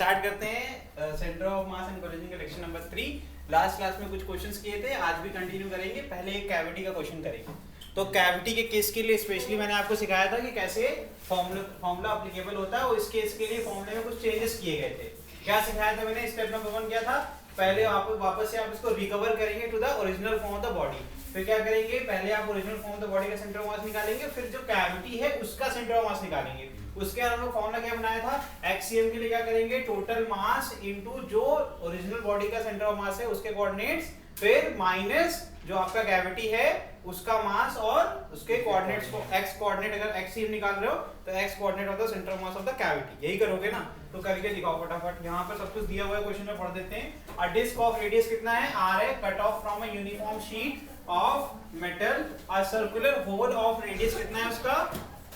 Start करते हैं centre of mass and collision का लेक्चर नंबर 3। लास्ट क्लास में कुछ क्वेश्चंस किए थे, आज भी कंटिन्यू करेंगे। पहले एक कैविटी का क्वेश्चन करेंगे। तो कैविटी के केस के लिए स्पेशली मैंने आपको सिखाया था कि कैसे फॉर्मूला एप्लीकेबल होता है, और इस केस के लिए फॉर्मूले में कुछ चेंजेस किए गए थे। क्या सिखाया था मैंने? स्टेप नंबर 1 क्या था? पहले आप वापस से आप इसको रिकवर करेंगे to the original form of the body. फिर क्या करेंगे? पहले आप original form of the body का सेंटर ऑफ मास निकालेंगे, फिर जो कैविटी है उसका सेंटर ऑफ मास निकालेंगे। उसके बाद हम लोग फॉर्मूला क्या बनाया था? एक्सीएम के लिए क्या करेंगे? टोटल मास इनटू जो ओरिजिनल बॉडी का सेंटर ऑफ मास है उसके कोऑर्डिनेट्स, फिर माइनस जो आपका कैविटी है उसका मास और उसके कोऑर्डिनेट्स को एक्स कोऑर्डिनेट, अगर एक्सीएम निकाल रहे हो तो x coordinate of the centre of mass of the cavity. यही करोगे ना? तो करके दिखाओ फटाफट। यहाँ पर सब कुछ दिया हुआ है, क्वेश्चन में पढ़ देते हैं। अ डिस्क ऑफ रेडियस कितना है? r है। Cut off from a uniform sheet of metal. A circular hole of radius कितना है उसका?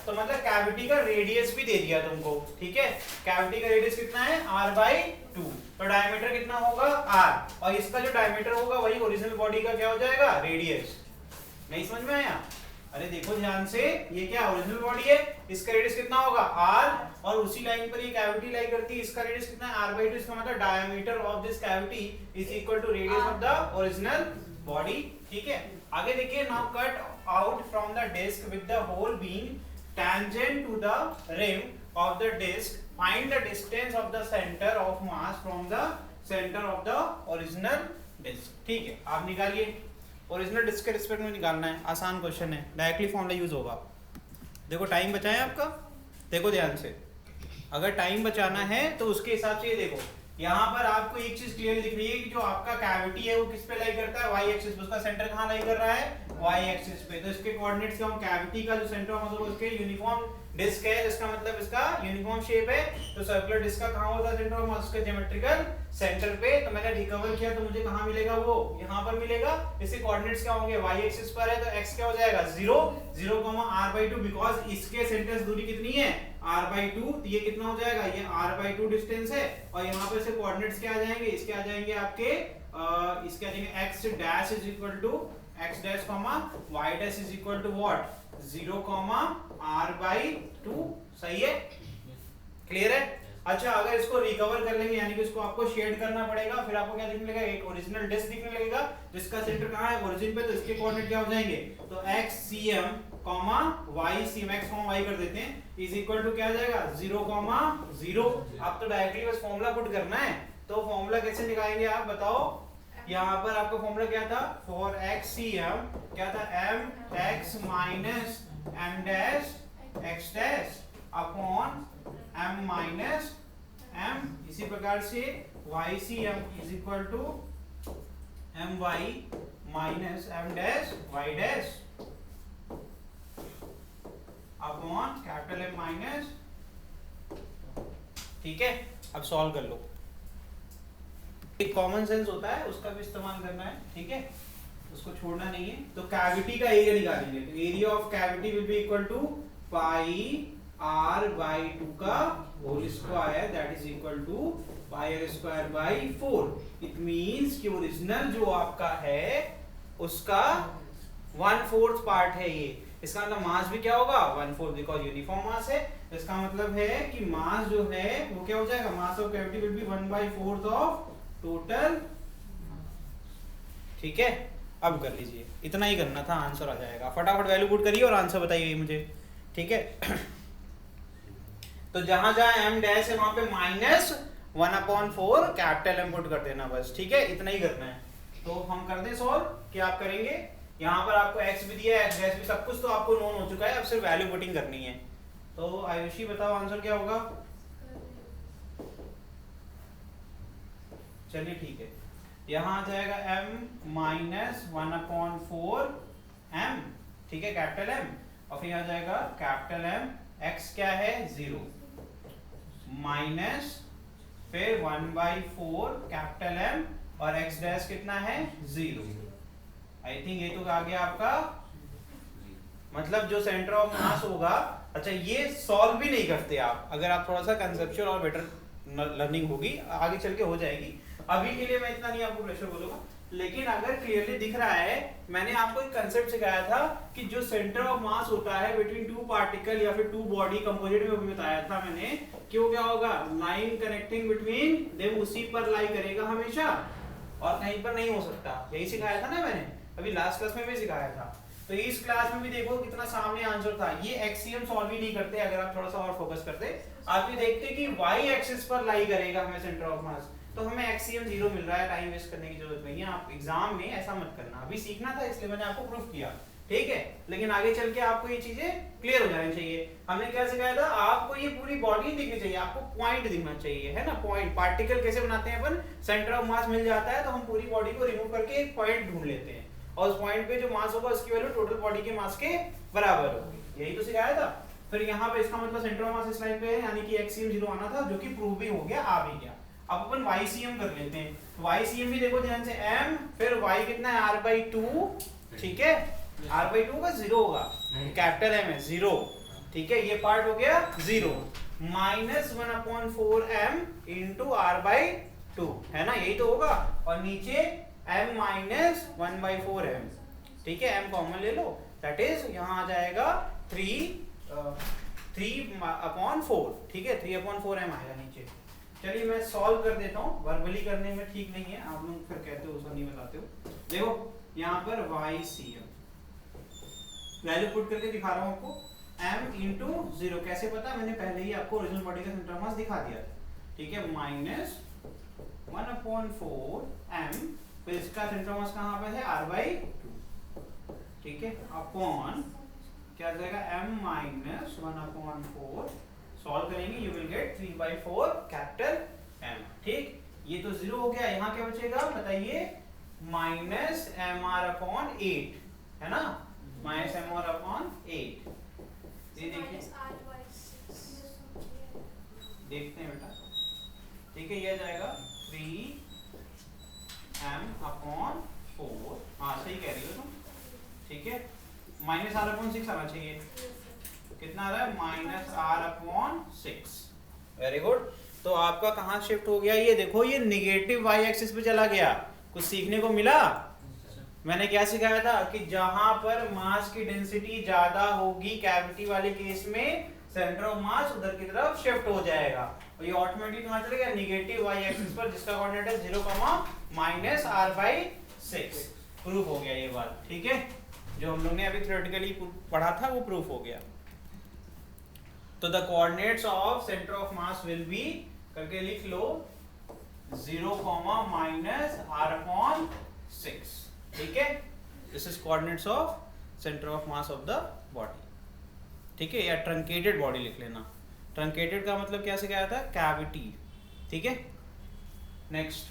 तो मतलब कैविटी का रेडियस भी दे दिया तुमको, ठीक है। कैविटी का रेडियस कितना है? r/2। तो डायमीटर कितना होगा? r, और इसका जो डायमीटर होगा वही ओरिजिनल बॉडी का क्या हो जाएगा? रेडियस। नहीं समझ में आया? अरे देखो ध्यान से, ये क्या ओरिजिनल बॉडी है, इसका रेडियस कितना होगा? r, और उसी लाइन पर ये कैविटी लाई करती है, इसका रेडियस कितना है? r/2। इसका मतलब diameter of this cavity is equal to radius of the original body, ठीक है। आगे देखिए, now cut out from the disc with the hole being tangent to the rim of the disc, find the distance of the center of mass from the center of the original disc। ठीक है, आप निकालिए। Original disc के respect में निकालना है, आसान question है, डायरेक्टली फॉर्मूला यूज होगा। देखो टाइम बचाएं आपका, देखो ध्यान से। अगर टाइम बचाना है तो उसके हिसाब से ये देखो, यहाँ पर आपको एक चीज क्लियर दिख रही है कि जो आपका कैविटी है वो किस पे लाई करता है? वाई एक्सिस पे। उसका सेंटर कहाँ लाई कर रहा है? वाई एक्सिस पे। तो इसके कोऑर्डिनेट्स क्या? कैविटी का जो सेंटर ऑफ मास उसके यूनिफॉर्म डिस्क है, जिसका मतलब इसका यूनिफॉर्म शेप है। तो सर्कुलर डिस्क का कहाँ होता है सेंटर ऑफ मास? उसके ज्योमेट्रिकल सेंटर पे। तो मैंने रिकवर किया तो मुझे कहाँ मिलेगा? वो यहाँ पर मिलेगा। इसके कोऑर्डिनेट्स क्या होंगे? वाई एक्सिस पर है तो x क्या हो जाएगा? 0, 0, r/2। बिकॉज इसके सेंटर से दूरी कितनी है? r/2। तो ये कितना हो जाएगा? ये r/2 डिस्टेंस है। और यहाँ पर से कोऑर्डिनेट्स क्या आ जाएंगे? इसके आ जाएंगे आपके इसके आ जाएंगे x dash is equal to x dash comma y dash is equal to what? 0, r/2। सही है? क्लियर है? अच्छा, अगर इसको रिकवर कर लेंगे, यानी कि इसको आपको शेड करना पड़ेगा, फिर आपको क्या दिखने लगेगा? एक ओरिजिनल डिस्क दिखने लगेगा जिसका सेंटर कहाँ है? ओरिजिन पे। तो इसके कोऑर्डिनेट क्या हो जाएंगे? तो xcm, ycm, x, y कर देते हैं, इज इक्वल टू क्या आ जाएगा? 0, 0। आप तो डायरेक्टली बस फॉर्मूला पुट करना है। तो फॉर्मूला कैसे निकालेंगे आप बताओ? यहाँ पर आपका फॉर्मूला क्या था? फॉर xcm क्या था? mx minus m dash x dash upon m minus m। इसी प्रकार से ycm is equal to my minus m dash y dash upon capital M minus. ठीक है, अब सॉल्व कर लो। एक कॉमन सेंस होता है, उसका भी इस्तेमाल करना है, ठीक है, उसको छोड़ना नहीं है। तो कैविटी का एरिया निकालेंगे। तो area of cavity will be equal to pi r/2 का whole square, that is equal to pi r square by 4। It means कि ओरिजिनल जो आपका है उसका 1/4 पार्ट है ये। इसका मतलब मास भी क्या होगा? 1/4, बिकॉज यूनिफॉर्म मास है। इसका मतलब है कि मास जो है वो क्या हो जाएगा? Mass of cavity will B 1/4 of total. ठीक है, अब कर लीजिए, इतना ही करना था, आंसर आ जाएगा। फटाफट वैल्यू पुट करिए और आंसर बताइए मुझे, ठीक है। तो जहां जहां m डैश है वहां पे माइनस 1/4 कैपिटल M पुट कर देना बस, ठीक है, इतना ही करना है। तो हम कर दें सॉल्व। क्या आप करेंगे? यहाँ पर आपको x भी दिया है, x डैश भी, सब कुछ तो आपको नोन हो चुका है, अब सिर्फ वैल्यू पुटिंग करनी है। तो आयुषी बताओ आंसर क्या होगा? चलिए ठीक है, यहाँ आ जाएगा m माइनस 1/4 m, ठीक है, कैपिटल M, और फिर यहाँ आ जाएगा कैपिटल M, x क्या है? 0, माइनस फिर 1/4 कैपिटल M, और x डैश कितना है? 0। आई थिंक ये तो आ गया आपका, मतलब जो सेंटर ऑफ मास होगा। अच्छा, ये सॉल्व भी नहीं करते आप, अगर आप थोड़ा सा कंसेप्चुअल और बेटर लर्निंग होगी, आगे चल के हो जाएगी। अभी के लिए मैं इतना नहीं आपको प्रेशर बोलूंगा। लेकिन अगर क्लियरली दिख रहा है, मैंने आपको एक कंसेप्ट सिखाया था कि जो सेंटर ऑफ मास होता है बिटवीन टू पार्टिकल या फिर टू बॉडी, कंपोजिट में भी बताया था मैंने कि वो क्या होगा, लाइन कनेक्टिंग बिटवीन देम उसी पर लाई करेगा हमेशा और कहीं पर नहीं हो सकता। यही सिखाया था ना मैंने, अभी लास्ट क्लास में भी सिखाया था। तो इस क्लास में भी देखो कितना सामने आंसर था। ये एक्सियम सॉल्व ही नहीं करते अगर आप थोड़ा सा और फोकस करते, आप ये देखते कि वाई एक्सिस पर लाई करेगा हमें सेंटर ऑफ मास, तो हमें एक्सियम 0 मिल रहा है। टाइम वेस्ट करने की जरूरत नहीं है, आप एग्जाम में ऐसा मत करना। अभी सीखना था इसलिए मैंने आपको प्रूफ किया, ठीक है, लेकिन आगे चल के आपको ये चीजें क्लियर हो जानी चाहिए। हमने क्या सिखाया था, आपको ये पूरी बॉडी नहीं दिखनी चाहिए, आपको पॉइंट दिखना चाहिए, है ना। पॉइंट, पार्टिकल कैसे बनाते हैं अपन, सेंटर ऑफ मास मिल जाता है तो हम पूरी बॉडी को रिमूव करके एक पॉइंट ढूंढ लेते हैं और उस पॉइंट पे जो मास होगा उसकी वैल्यू टोटल बॉडी के मास के बराबर होगी। यही तो सिखाया था। फिर यहाँ पे इसका मतलब सेंटर ऑफ मास इस लाइन पे है, यानी कि एक्सियम 0 आना था, जो कि प्रूव भी हो गया, आ भी गया। अब अपन YCM कर लेते हैं। YCM भी देखो ध्यान से, m फिर y कितना है r/2, ठीक है, r/2 का 0 होगा, कैपिटल M है 0, ठीक है, ये पार्ट हो गया 0 -1/4m into r/2, है ना, यही तो होगा। और नीचे m - 1/4m, ठीक है, m कॉमन ले लो, दैट इज यहाँ आ जाएगा 3/4, ठीक है, 3/4m आएगा नीचे। चलिए मैं सॉल्व कर देता हूँ, वर्बली करने में ठीक नहीं है, आप लोग फिर कहते हो उसको नहीं बताते हो। देखो यहाँ पर YCM वैल्यू पुट करके दिखा रहा हूँ आपको, m into 0 कैसे पता, मैंने पहले ही आपको ओरिजिनल बॉडी का सेंटर ऑफ मास दिखा दिया था, ठीक है, -1/4m, फिर इसका सेंटर ऑफ मास कहाँ पे है, r/2, ठीक है, अपॉन क्या आ जाएगा, m - 1/4, सॉल्व करेंगे you will get 3/4 capital M, ठीक। ये तो 0 हो गया, यहाँ क्या बचेगा बताइए, -mr/8, है ना, -mr/8। ये देखिए, देखते हैं बेटा, ठीक है, ये आ जाएगा 3m/4, हाँ सही कह रही हो तुम, ठीक है, -r/6 आना चाहिए, कितना आ रहा है, -r/6, वेरी गुड। तो आपका कहाँ शिफ्ट हो गया, ये देखो, ये निगेटिव y एक्सिस पे चला गया। कुछ सीखने को मिला। मैंने क्या सिखाया था कि जहां पर मास की डेंसिटी ज्यादा होगी कैविटी वाले केस में, सेंटर ऑफ मास उधर की तरफ शिफ्ट हो जाएगा, और ये ऑटोमेटिक कहाँ चला गया, निगेटिव y एक्सिस पर, जिसका कोऑर्डिनेट है 0, -r/6। प्रूफ हो गया ये बात, ठीक है, जो हम लोग ने अभी थ्योरेटिकली पढ़ा था वो प्रूफ हो गया। तो the coordinates of centre of mass will B, करके लिख लो, 0, -r/6, ठीक है, this is coordinates of centre of mass of the body, ठीक है, या ट्रंकेटेड बॉडी लिख लेना। ट्रंकेटेड का मतलब क्या सिखाया था, कैविटी, ठीक है। Next,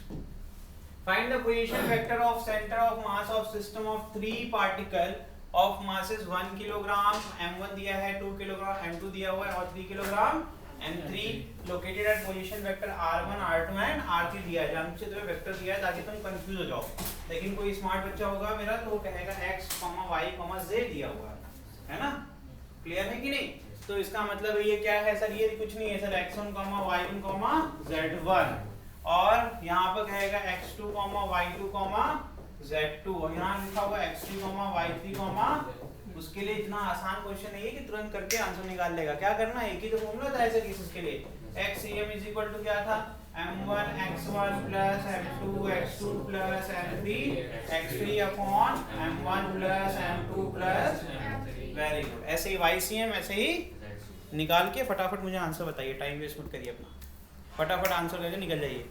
find the position vector of centre of mass of system of 3 particle of masses 1 kilogram, m1 दिया है 2 किलोग्राम, m2 दिया हुआ है और 3 kilogram, m3 located at position vector r1, r2 and r3 दिया है। जानबूझ से तुम्हें वेक्टर दिया है ताकि तुम कंफ्यूज हो जाओ, लेकिन कोई स्मार्ट बच्चा होगा मेरा तो वो कहेगा x, y, z दिया हुआ है ना, क्लियर है कि नहीं। तो इसका मतलब ये क्या है सर, ये कुछ नहीं है सर, x1, y1, z1, और यहाँ पर कहेगा x2, y2, z2, और यहाँ लिखा हुआ x3, y3, उसके लिए इतना आसान क्वेश्चन नहीं है कि तुरंत करके आंसर निकाल लेगा। क्या करना है, एक ही तो फॉर्मूला था ऐसे केसेस के लिए, xcm इज इक्वल टू क्या था, m1 x1 plus m2 x2 plus m3 x3 upon m1 plus m2 plus, very good. ऐसे ही YCM ऐसे ही निकाल के फटाफट मुझे आंसर बताइए, टाइम वेस्ट मत करिए अपना, फटाफट आंसर करके निकल जाइए।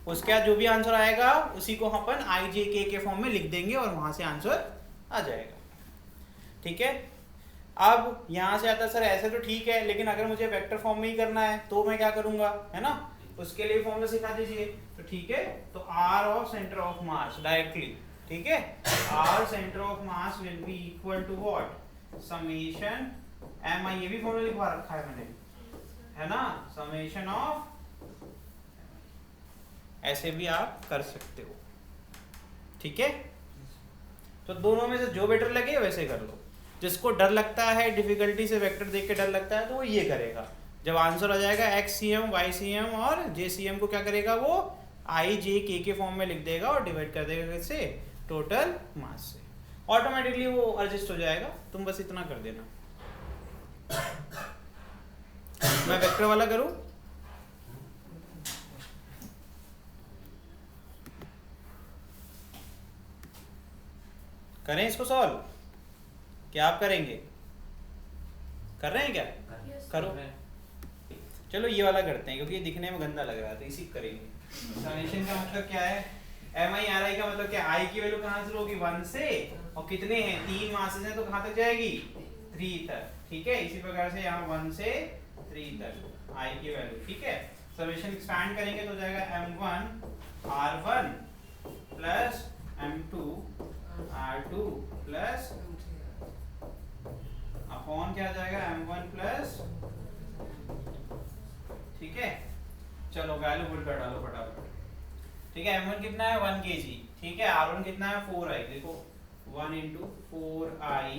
उसके बाद जो भी आंसर आएगा उसी को अपन IJK के फॉर्म में लिख देंगे और वहां से आंसर आ जाएगा, ठीक है। अब यहाँ से आता सर ऐसे तो ठीक है, लेकिन अगर मुझे वेक्टर फॉर्म में ही करना है तो मैं क्या करूंगा, है ना, उसके लिए फॉर्मूला सिखा दीजिए। तो ठीक है, तो R of centre of mass directly, ठीक है, R centre of mass will be equal to what, summation mi, ये भी फॉर्मूला लिखवा रखा है मैंने, है ना, समेशन ऑफ, ऐसे भी आप कर सकते हो, ठीक है। तो दोनों में से जो बेटर लगे वैसे कर लो। जिसको डर लगता है डिफिकल्टी से, वेक्टर देख के डर लगता है, तो वो ये करेगा। जब आंसर आ जाएगा XCM, YCM और JCM को क्या करेगा, वो आई जे के फॉर्म में लिख देगा और डिवाइड कर देगा किससे, टोटल मास से, ऑटोमेटिकली वो एडजस्ट हो जाएगा। तुम बस इतना कर देना। मैं वेक्टर वाला करूं? करें इसको सॉल्व? क्या आप करेंगे? कर रहे हैं क्या? करो। चलो ये वाला करते हैं क्योंकि ये दिखने में गंदा लग रहा है, तो इसी करेंगे। समेशन का मतलब क्या है? एम आई आर आई का मतलब क्या? आई की वैल्यू कहाँ से लोगी? 1 से, और कितने हैं? 3 मासेस हैं, तो कहाँ तक जाएगी? 3 तक। ठीक है, इसी प्रकार से यहाँ 1 से 3 तक आई की वैल्यू। ठीक है, समेशन एक्सपैंड करेंगे तो जाएगा m1 r1 plus m2 r2 plus upon क्या जाएगा? m1 प्लस, ठीक है, चलो वैल्यू पुट कर डालो फटाफट। ठीक है, m1 कितना है? 1 kg। ठीक है, r1 कितना है? 4i। देखो 1 into 4i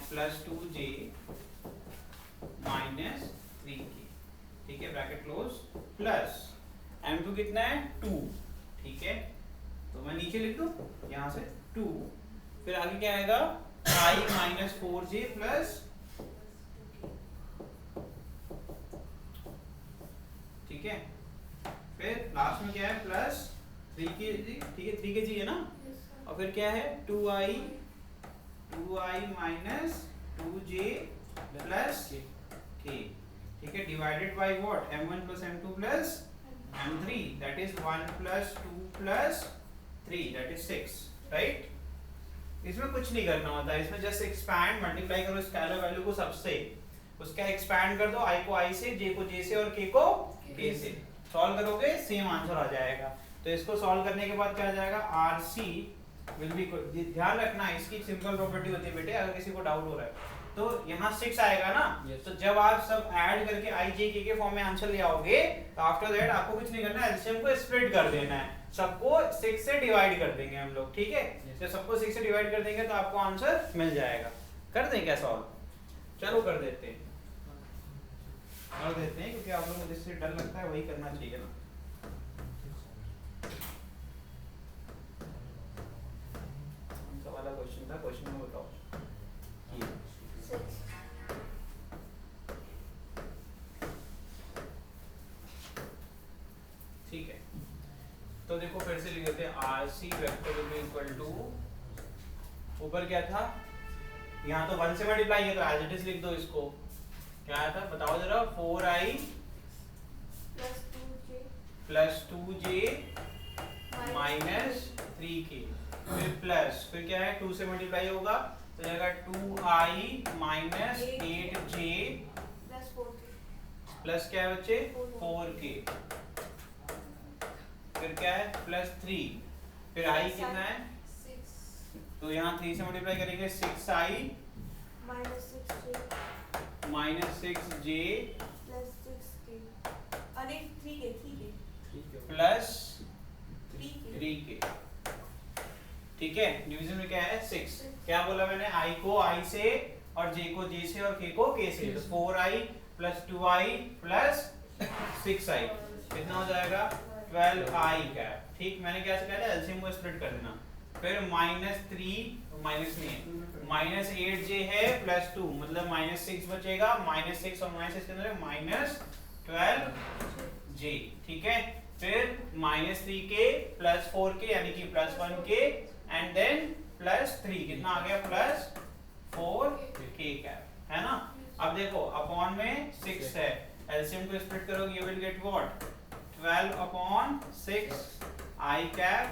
plus 2j minus 3k। ठीक है, ब्रैकेट क्लोज, प्लस m2 कितना है? 2। ठीक है, तो मैं नीचे लिख दूं यहाँ से 2, फिर आगे क्या आएगा? i माइनस 4j प्लस, ठीक है, फिर लास्ट में क्या है? Plus 3k। ठीक है, 3kg है ना, और फिर क्या है? 2i minus 2j plus k। ठीक है, divided by what? m1 plus m2 plus m3, that is 1 plus 2 plus 3, that is 6, right. इसमें कुछ नहीं करना होता है, इसमें जस्ट एक्सपैंड, मल्टीप्लाई करो स्केलर वैल्यू को सबसे, उसका एक्सपैंड कर दो, i को i से, j को j से और k को k से, सॉल्व करोगे सेम आंसर आ जाएगा। तो इसको सॉल्व करने के बाद क्या आ जाएगा? RC विल बी, ध्यान रखना इसकी सिंपल प्रॉपर्टी होती है बेटे, अगर किसी को डाउट हो रहा है तो यहाँ 6 आएगा ना, तो जब आप सब ऐड करके i j k के फॉर्म में आंसर ले आओगे तो आफ्टर दैट आपको कुछ नहीं करना है, एलसीएम को स्प्लिट कर देना है, सबको 6 से डिवाइड कर देंगे हम लोग। ठीक है, जब सबको 6 से डिवाइड कर देंगे तो आपको आंसर मिल जाएगा। कर दें क्या सॉल्व? चलो कर देते हैं, कर देते हैं, क्योंकि आप लोगों को जिससे डर लगता है वही करना चाहिए ना। कौन सा वाला क्वेश्चन था? क्वेश्चन में बताओ। ठीक है, तो देखो फिर से लिख देते हैं, RC vector will be equal to, ऊपर क्या था? यहाँ तो 1 से मल्टीप्लाई है तो एज इट इज लिख दो इसको। क्या आया था बताओ जरा? 4i plus 2j minus 3k, फिर प्लस, फिर क्या है? 2 से मल्टीप्लाई होगा तो जाएगा 2i माइनस 8j प्लस क्या है बच्चे? 4k, फिर क्या है? प्लस 3, फिर i कितना है? 6, तो यहाँ 3 से मल्टीप्लाई करेंगे, 6i minus 6j plus 3k। ठीक है, डिवीजन में क्या है? 6। क्या बोला मैंने? i को i से और j को j से और k को k से, तो 4i plus 2i plus 6i कितना हो जाएगा? 12i cap. ठीक, मैंने क्या कहा था? एलसीएम को स्प्लिट कर देना, फिर माइनस 3, माइनस नहीं है, माइनस 8j है प्लस 2, मतलब माइनस 6 बचेगा, माइनस 6 और माइनस 6 के अंदर माइनस 12j। ठीक है, फिर माइनस 3k प्लस 4k यानी कि plus 1k and then plus 3, कितना आ गया? प्लस 4k कैप, है ना। अब देखो अपॉन में 6 है, एलसीएम को स्प्लिट करोगे you will get what? 12 upon 6 i cap.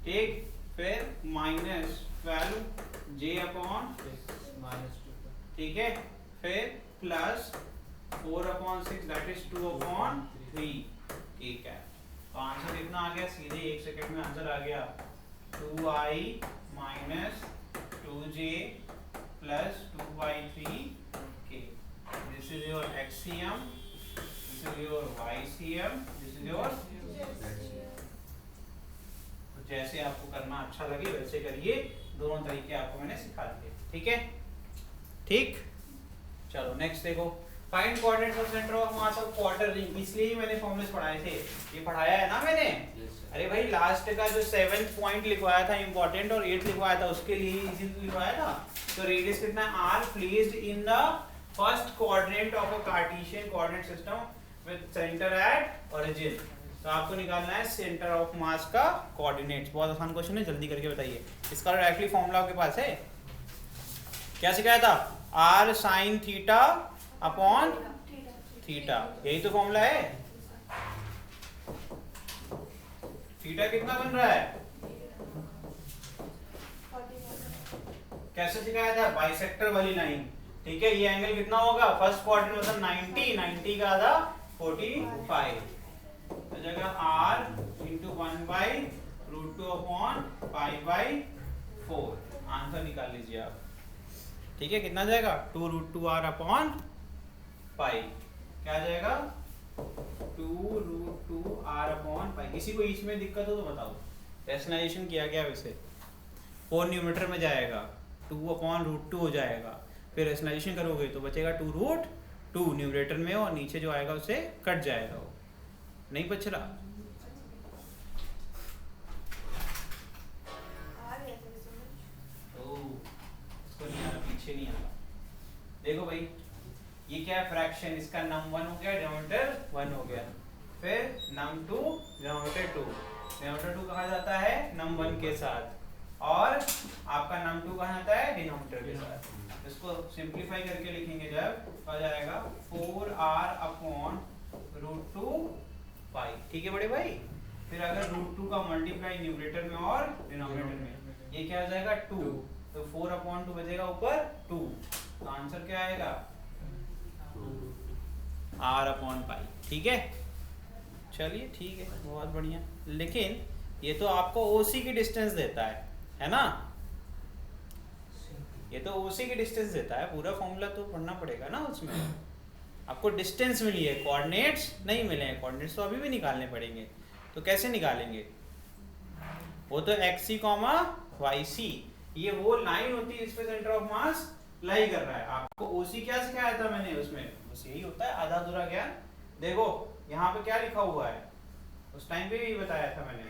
ठीक, फिर माइनस 12 j अपॉन माइनस 2, ठीक है, फिर plus 4 upon 6 that is 2 upon 3 ठीक है। तो आंसर कितना आ गया? सीधे 1 सेकंड में आंसर आ गया 2i minus 2j plus 2/3k। This is your xcm, this is your ycm, this is your zcm। जैसे आपको करना अच्छा लगे वैसे करिए, दोनों तरीके आपको मैंने सिखा दिए। ठीक है, ठीक, चलो नेक्स्ट देखो। Find coordinates of centre of mass of quarter ring, इसलिए ही मैंने फॉर्मूले पढ़ाए थे, ये पढ़ाया है ना मैंने। अरे भाई लास्ट का जो 7th पॉइंट लिखवाया था इंपॉर्टेंट और 8th लिखवाया था उसके लिए इजी लिखवाया था। तो रेडियस कितना है, are placed in the first quadrant of a Cartesian coordinate system with centre at origin. तो आपको निकालना है सेंटर ऑफ मास का कोऑर्डिनेट्स। बहुत आसान क्वेश्चन है, जल्दी करके बताइए। इसका डायरेक्टली फॉर्मूला आपके पास है, क्या सिखाया था, r sine theta upon theta, यही तो फॉर्मूला है। थीटा कितना बन रहा है, कैसे सिखाया था, बाइसेक्टर वाली लाइन, ठीक है। ये एंगल कितना होगा, फर्स्ट क्वाड्रेंट मतलब 90, 90 का आधा 45, तो जगह r इंटू 1/√2 अपॉन π/4, आंसर निकाल लीजिए आप, ठीक है। कितना जाएगा, 2√2r अपॉन पाई, क्या आ जाएगा 2√2r अपॉन पाई। किसी को इसमें दिक्कत हो तो बताओ, रैशनलाइजेशन किया गया वैसे 4 न्यूमरेटर में जाएगा, 2/√2 हो जाएगा, फिर रैशनलाइजेशन करोगे तो बचेगा 2√2 न्यूमरेटर में, और नीचे जो आएगा उसे कट जाएगा, वो नहीं बच रहा। इसको नहीं आ रहा, पीछे नहीं आ रहा। देखो भाई ये क्या है, फ्रैक्शन, इसका नम 1 हो गया, डिनोमिनेटर 1 हो गया, फिर नम 2 डिनोमिनेटर 2, डिनोमिनेटर 2 कहा जाता है नम 1 के साथ, और आपका नम 2 कहा जाता है डिनोमिनेटर के साथ। इसको सिंपलीफाई करके लिखेंगे जब, आ जाएगा 4r अपॉन √2 पाई, ठीक है बड़े भाई। फिर अगर √2 का मल्टीप्लाई न्यूमरेटर में और डिनोमिनेटर में, ये क्या हो जाएगा 2, तो 4/2 बचेगा ऊपर 2, तो आंसर क्या आएगा r अपॉन पाई, ठीक है। चलिए ठीक है, बहुत बढ़िया। लेकिन ये तो आपको OC की डिस्टेंस देता है ना, ये तो OC की डिस्टेंस देता है, पूरा फॉर्मूला तो पढ़ना पड़ेगा ना उसमें। आपको डिस्टेंस मिली है, कोऑर्डिनेट्स नहीं मिले हैं, कोऑर्डिनेट्स तो अभी भी निकालने पड़ेंगे। तो कैसे निकालेंगे, वो तो XC, YC, ये वो लाइन होती है जिस पे सेंटर ऑफ मास लाई कर रहा है। आपको OC क्या सिखाया था मैंने, उसमें बस यही होता है, आधा अधूरा ज्ञान। देखो यहाँ पे क्या लिखा हुआ है, उस टाइम पे भी बताया था मैंने,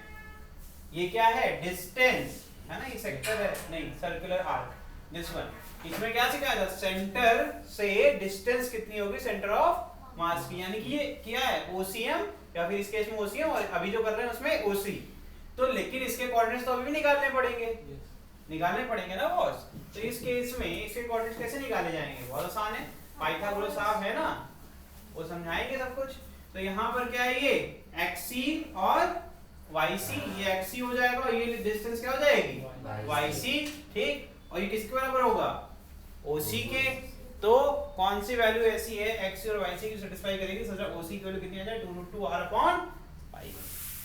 ये क्या है, डिस्टेंस है ना, ये सेक्टर है, नहीं सर्कुलर आर्क, दिस वन। इसमें क्या सिखाया था, सेंटर से डिस्टेंस कितनी होगी सेंटर ऑफ मास की, यानी कि ये क्या है OCM, या फिर इस केस में OCM, और अभी जो कर रहे हैं उसमें OC। तो लेकिन इसके कोऑर्डिनेट्स तो अभी भी निकालने पड़ेंगे, निकालने पड़ेंगे ना बॉस। तो इस केस में इसके कोऑर्डिनेट्स कैसे निकाले जाएंगे, बहुत आसान है, पाइथागोरस आप है ना, वो समझाएंगे सब कुछ। तो यहाँ पर क्या है, ये XC और YC, ये XC हो जाएगा और ये डिस्टेंस क्या हो जाएगी YC, ठीक। और ये किसके बराबर होगा, OC के। तो कौन सी वैल्यू ऐसी है XC और YC की सेटिस्फाई करेगी, सोचा OC की वैल्यू कितनी आ जाए, 2√2r अपॉन पाई।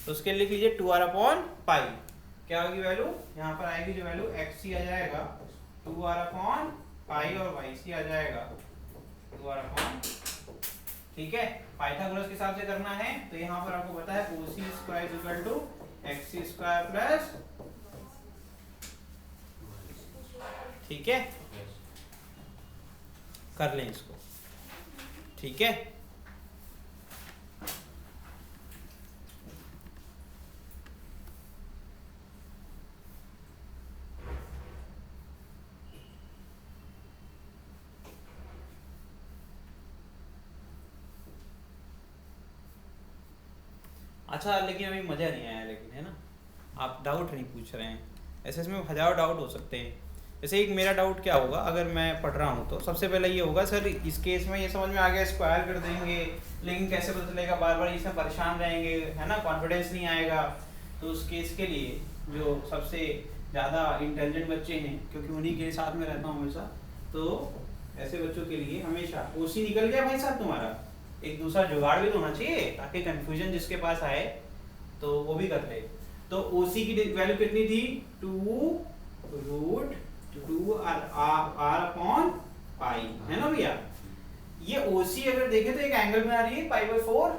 तो उसके लिए लिख लीजिए 2r अपॉन पाई, क्या होगी वैल्यू, यहाँ पर आएगी जो वैल्यू, XC आ जाएगा 2r अपॉन पाई और YC आ जाएगा 2r अपॉन, ठीक है। पाइथागोरस के हिसाब से करना है, तो यहाँ पर आपको पता है OC² XC² प्लस, ठीक है, कर लें इसको, ठीक है। अच्छा, लेकिन अभी मजा नहीं आया, लेकिन है ना, आप डाउट नहीं पूछ रहे हैं, ऐसे इसमें हजारों डाउट हो सकते हैं। जैसे एक मेरा डाउट क्या होगा, अगर मैं पढ़ रहा हूँ तो सबसे पहले ये होगा, सर इस केस में ये समझ में आ गया, स्क्वायर कर देंगे, लेकिन कैसे पता चलेगा, बार बार इसमें परेशान रहेंगे, है ना, कॉन्फिडेंस नहीं आएगा। तो उस केस के लिए जो सबसे ज़्यादा इंटेलिजेंट बच्चे हैं, क्योंकि उन्हीं के साथ में रहता हूँ हमेशा, तो ऐसे बच्चों के लिए हमेशा OC निकल गया भाई साहब तुम्हारा, एक दूसरा जुगाड़ भी तो होना चाहिए, ताकि कंफ्यूजन जिसके पास आए तो वो भी कर ले। तो OC की वैल्यू कितनी थी, 2√2r अपॉन पाई, है ना भैया। ये OC अगर देखें तो एक एंगल बना रही है π/4।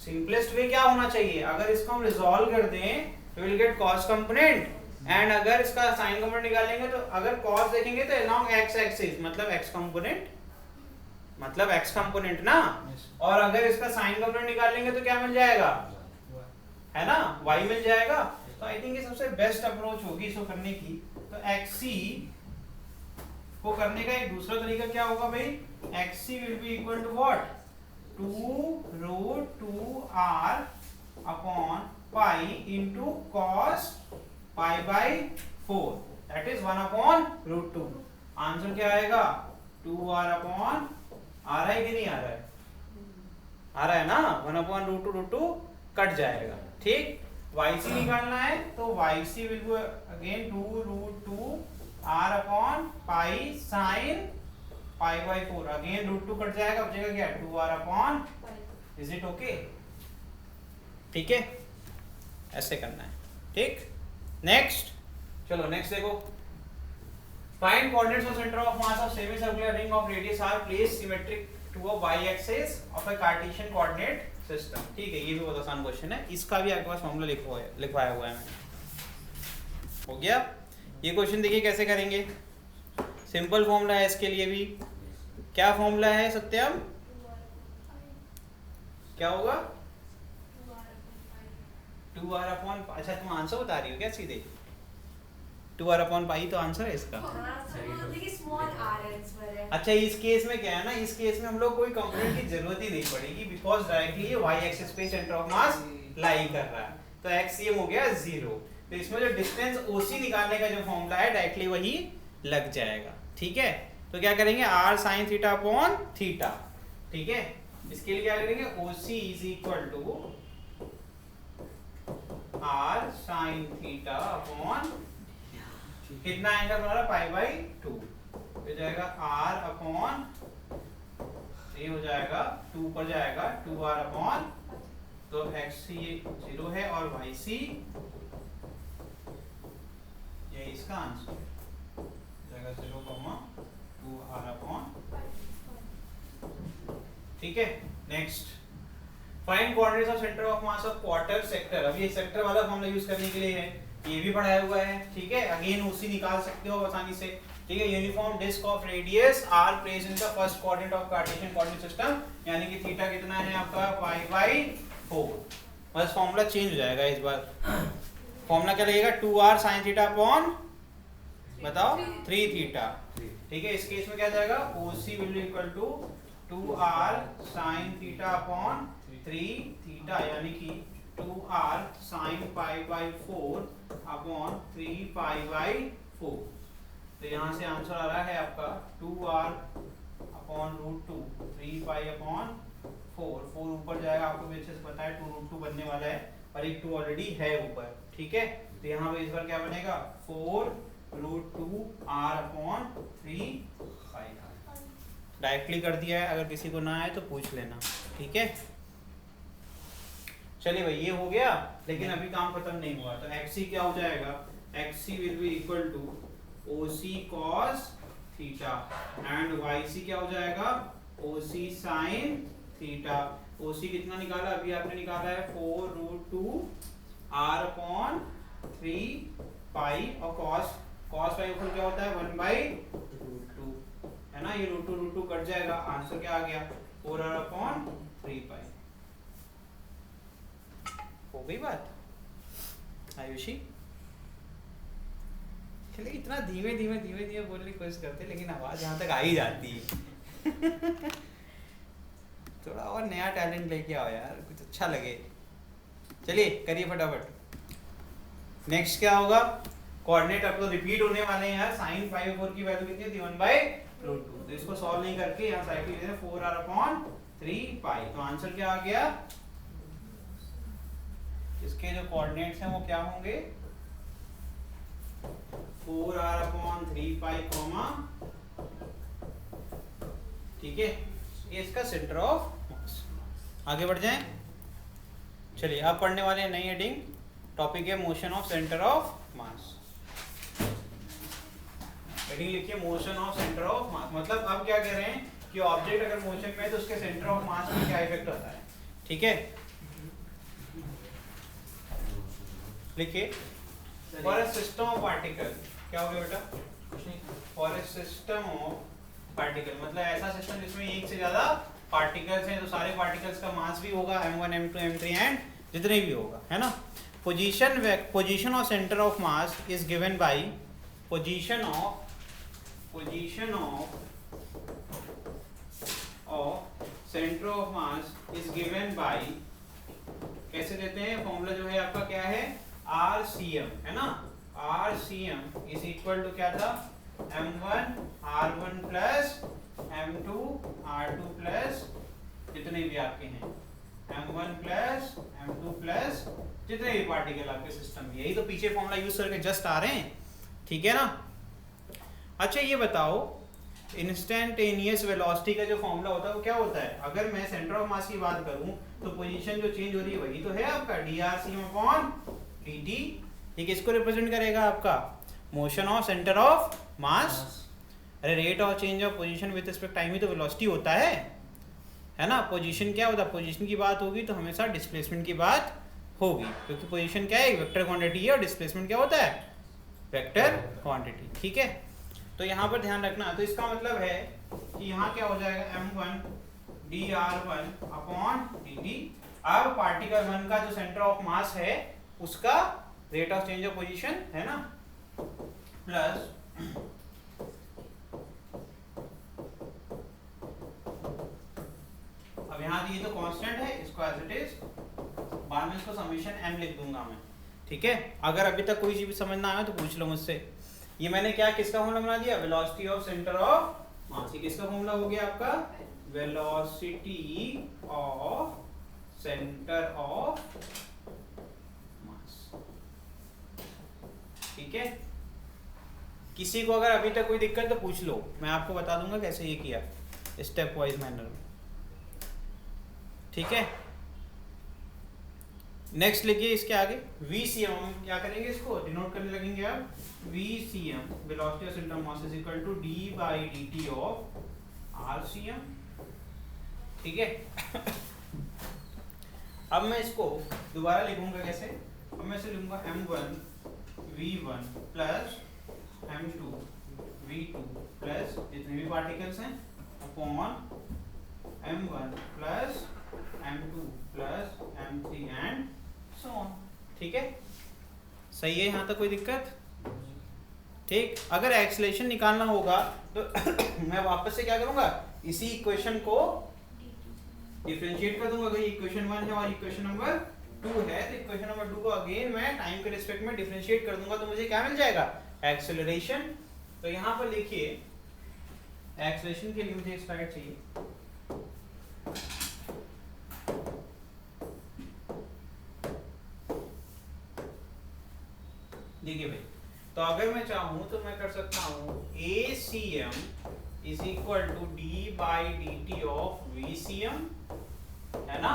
सिंपलेस्ट वे क्या होना चाहिए, अगर इसको हम रिजॉल्व कर दें तो will get cos component, and अगर इसका साइन कंपोनेंट निकालेंगे तो अगर cos देखेंगे तो along x एक्सिस, मतलब x कंपोनेंट मतलब x कंपोनेंट ना, और अगर इसका साइन कंपोनेंट निकालेंगे तो क्या मिल जाएगा, है ना, y मिल जाएगा। तो आई थिंक ये सबसे बेस्ट अप्रोच होगी इसको करने की। तो xc को करने का एक दूसरा तरीका क्या होगा भाई, xc will be equal to what, 2√2r upon pi into cos pi by 4, that is 1/√2। Answer क्या आएगा, 2r अपॉन, आ रहा है कि नहीं आ रहा है, आ रहा है ना, 1/√2 कट जाएगा। ठीक, yc निकालना है तो yc will be again 2√2r upon pi sine pi by 4, again √2 cut जाएगा, बचेगा क्या, 2r upon, is it okay, ठीक है, ऐसे करना है। ठीक, नेक्स्ट, चलो नेक्स्ट देखो, find coordinates of centre of mass of semi circular ring of radius r place symmetric to a y axis of a Cartesian coordinate system. ठीक है, ये भी बहुत आसान क्वेश्चन है, इसका भी आपके पास फॉर्मूला लिखवाया हुआ है मैंने। हो गया, ये क्वेश्चन देखिए कैसे करेंगे, सिंपल फॉर्मूला है इसके लिए भी। क्या फॉर्मूला है सत्यम, क्या होगा, 2r अपॉन, अच्छा तुम आंसर बता रही हो क्या सीधे, 2r अपॉन पाई तो आंसर है इसका। अच्छा, इस केस में क्या है ना, इस केस में हम लोग कोई कंपोनेंट की जरूरत ही नहीं पड़ेगी, बिकॉज डायरेक्टली ये y एक्सिस पे सेंटर ऑफ मास लाई कर रहा है, तो xcm हो गया 0। तो इसमें जो डिस्टेंस OC निकालने का जो फॉर्मूला है डायरेक्टली वही लग जाएगा। ठीक है, तो क्या करेंगे, r sin theta upon theta. ठीक है, इसके लिए क्या करेंगे, OC इज इक्वल टू r sin थीटा अपॉन, कितना एंगल बना रहा है, पाई बाई 2, हो जाएगा r अपॉन, ये हो जाएगा 2 पर जाएगा 2r अपॉन, तो xc 0 है और yc, ये इसका आंसर जाएगा 0,2r अपॉन। ठीक है, next, find coordinates of centre of mass of quarter sector. अभी ये सेक्टर वाला फॉर्मूला यूज करने के लिए है, ये भी पढ़ाया हुआ है। ठीक है, अगेन OC निकाल सकते हो आसानी से। ठीक है, uniform disc of radius r place in the first quadrant of Cartesian coordinate system, यानी कि थीटा कितना है आपका, पाई बाई 4। बस फॉर्मूला चेंज हो जाएगा इस बार, फॉर्मूला क्या लगेगा, 2r sin थीटा अपॉन, बताओ, 3 थीटा। ठीक है, इस केस में क्या जाएगा, OC will be equal to 2r sin theta upon 3 theta, यानी कि 2r sin pi by 4 upon 3 pi by 4। तो यहाँ से आंसर आ रहा है आपका 2r अपॉन √2, 3 पाई अपॉन 4 ऊपर जाएगा, आपको भी अच्छे से पता है 2√2 बनने वाला है और एक 2 ऑलरेडी है ऊपर। ठीक है, तो यहाँ पे इस बार क्या बनेगा, 4√2r अपॉन 3 पाई। डायरेक्टली कर दिया है, अगर किसी को ना आए तो पूछ लेना। ठीक है, चलिए भाई ये हो गया, लेकिन अभी काम खत्म नहीं हुआ। तो xc क्या हो जाएगा, xc will be equal to OC cos theta and yc क्या हो जाएगा, OC sin थीटा। OC कितना निकाला, अभी आपने निकाला है 4√2r अपॉन 3 पाई, और cos पाई ऊपर क्या होता है, 1/√2, है ना, ये √2 कट जाएगा, आंसर क्या आ गया, 4r अपॉन 3 पाई। हो गई बात आयुषी? चलिए, इतना धीमे धीमे बोलने की कोशिश करते हैं, लेकिन आवाज यहाँ तक आ ही जाती है। थोड़ा और नया टैलेंट लेके आओ यार, कुछ अच्छा लगे। चलिए करिए फटाफट। नेक्स्ट क्या होगा, कोऑर्डिनेट अब तो रिपीट होने वाले हैं यार। sin पाई 4 की वैल्यू कितनी थी, 1/√2। तो इसको सॉल्व नहीं करके यहाँ साइड पे 4r अपॉन 3 पाई। तो आंसर क्या आ गया, इसके जो कोऑर्डिनेट्स हैं वो क्या होंगे, 4r अपॉन 3 पाई कॉमा, ठीक है, ये इसका सेंटर ऑफ मास। आगे बढ़ जाएं, चलिए अब पढ़ने वाले हैं नई हेडिंग, टॉपिक है motion of centre of mass. Heading लिखिए motion of centre of mass. मतलब अब क्या कह रहे हैं कि ऑब्जेक्ट अगर मोशन में है तो उसके सेंटर ऑफ मास में क्या इफेक्ट होता है। ठीक है, लिखिए, for a system of particle, क्या हो गया बेटा, for a system of particle, मतलब ऐसा सिस्टम जिसमें एक से ज्यादा पार्टिकल्स हैं, तो सारे पार्टिकल्स का मास भी होगा m1 m2 m3 एंड जितने भी होगा, है ना। Position of centre of mass is given by position of centre of mass is given by, कैसे देते हैं फॉर्मूला जो है आपका क्या है, RCM, है ना। RCM इज इक्वल टू क्या था, m1 r1 plus m2 r2 plus जितने भी आपके हैं m1 प्लस m2 प्लस जितने भी पार्टिकल आपके सिस्टम में, यही तो पीछे फॉर्मूला यूज करके जस्ट आ रहे हैं, ठीक है ना। अच्छा ये बताओ, इंस्टेंटेनियस वेलोसिटी का जो फॉर्मूला होता है वो क्या होता है, अगर मैं सेंटर ऑफ मास की बात करूं तो पोजीशन जो चेंज हो रही है वही तो है आपका drcm/dt। ये किसको रिप्रेजेंट करेगा, आपका motion of centre of mass. अरे rate of change of position with respect time ही तो वेलोसिटी होता है ना। पोजीशन क्या होता है, पोजीशन की बात होगी तो हमेशा डिस्प्लेसमेंट की बात होगी, क्योंकि पोजीशन क्या है, वेक्टर क्वांटिटी है, और डिस्प्लेसमेंट क्या होता है, वेक्टर क्वांटिटी, ठीक है। तो यहाँ पर ध्यान रखना, तो इसका मतलब है कि यहाँ क्या हो जाएगा, m1 dr1/dt। अब पार्टिकल 1 का जो सेंटर ऑफ मास है उसका rate of change of position, है ना, प्लस अब यहाँ ये तो कांस्टेंट है, इसको एज इट इज, बाद में इसको समेशन m लिख दूंगा मैं, ठीक है। अगर अभी तक कोई चीज समझ ना आया तो पूछ लो मुझसे। ये मैंने क्या किसका फॉर्मूला बना दिया, वेलोसिटी ऑफ सेंटर ऑफ मास। ये किसका फॉर्मूला हो गया आपका, वेलोसिटी ऑफ सेंटर ऑफ मास, ठीक है। किसी को अगर अभी तक कोई दिक्कत तो पूछ लो, मैं आपको बता दूंगा कैसे ये किया स्टेप वाइज मैनर में, ठीक है। नेक्स्ट लिखिए इसके आगे VCM, हम क्या करेंगे, इसको डिनोट करने लगेंगे अब, VCM velocity of centre of mass is equal to d/dt of RCM, ठीक है। अब मैं इसको दोबारा लिखूंगा कैसे, अब मैं इसे लिखूंगा m1 v1 plus m2 v2 plus जितने भी पार्टिकल्स हैं upon m1 plus m2 plus m3 and so on, ठीक है। सही है, यहाँ तक कोई दिक्कत, ठीक। अगर एक्सेलरेशन निकालना होगा तो मैं वापस से क्या करूंगा, इसी इक्वेशन को डिफरेंशिएट कर दूंगा। अगर इक्वेशन 1 है और इक्वेशन नंबर 2 है तो इक्वेशन नंबर 2 को अगेन मैं टाइम के रिस्पेक्ट में डिफरेंशिएट कर दूंगा, तो मुझे क्या मिल जाएगा, एक्सेलरेशन। तो यहाँ पर लिखिए एक्सेलरेशन के लिए मुझे एक स्लाइड चाहिए, देखिए भाई। तो अगर मैं चाहूं तो मैं कर सकता हूं ACM is equal to d/dt of VCM, है ना।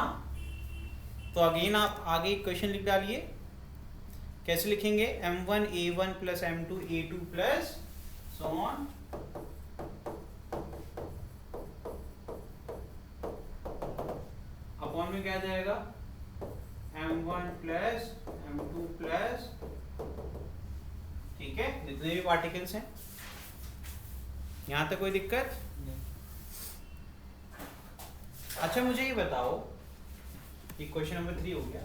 तो अगेन आप आगे इक्वेशन लिख डालिए, कैसे लिखेंगे, m1 a1 plus m2 a2 plus so on, upon में क्या जाएगा, m1 प्लस m2 प्लस, ठीक है, जितने भी पार्टिकल्स हैं। यहां तक कोई दिक्कत नहीं। अच्छा मुझे ये बताओ, ये क्वेश्चन नंबर 3 हो गया।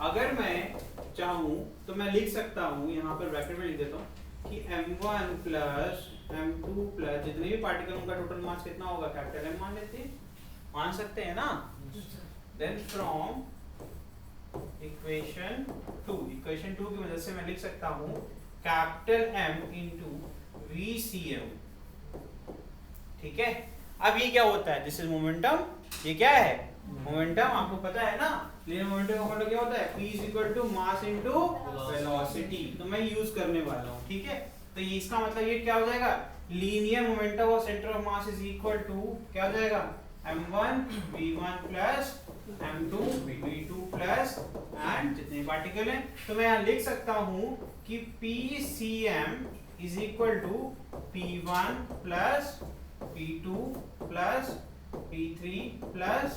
अगर मैं चाहूं तो मैं लिख सकता हूं, यहाँ पर ब्रैकेट में लिख देता हूं कि m1 प्लस m2 प्लस जितने भी पार्टिकल उनका टोटल मास कितना होगा, कैपिटल M मान लेते हैं, मान सकते हैं ना। देन फ्रॉम इक्वेशन 2 की मदद से मैं लिख सकता हूं कैपिटल M इंटू VCM, ठीक है। अब ये क्या होता है, दिस इज मोमेंटम, ये क्या है, मोमेंटम, आपको पता है ना। लीनियर मोमेंटम का फॉर्मूला क्या होता है, P is equal to mass into velocity, तो मैं यूज करने वाला हूँ, ठीक है। तो ये इसका मतलब ये क्या हो जाएगा, linear momentum of centre of mass is equal to क्या हो जाएगा, m1 v1 plus m2 v2 plus and जितने पार्टिकल हैं। तो मैं यहाँ लिख सकता हूँ कि PCM is equal to P1 plus P2 plus P3 plus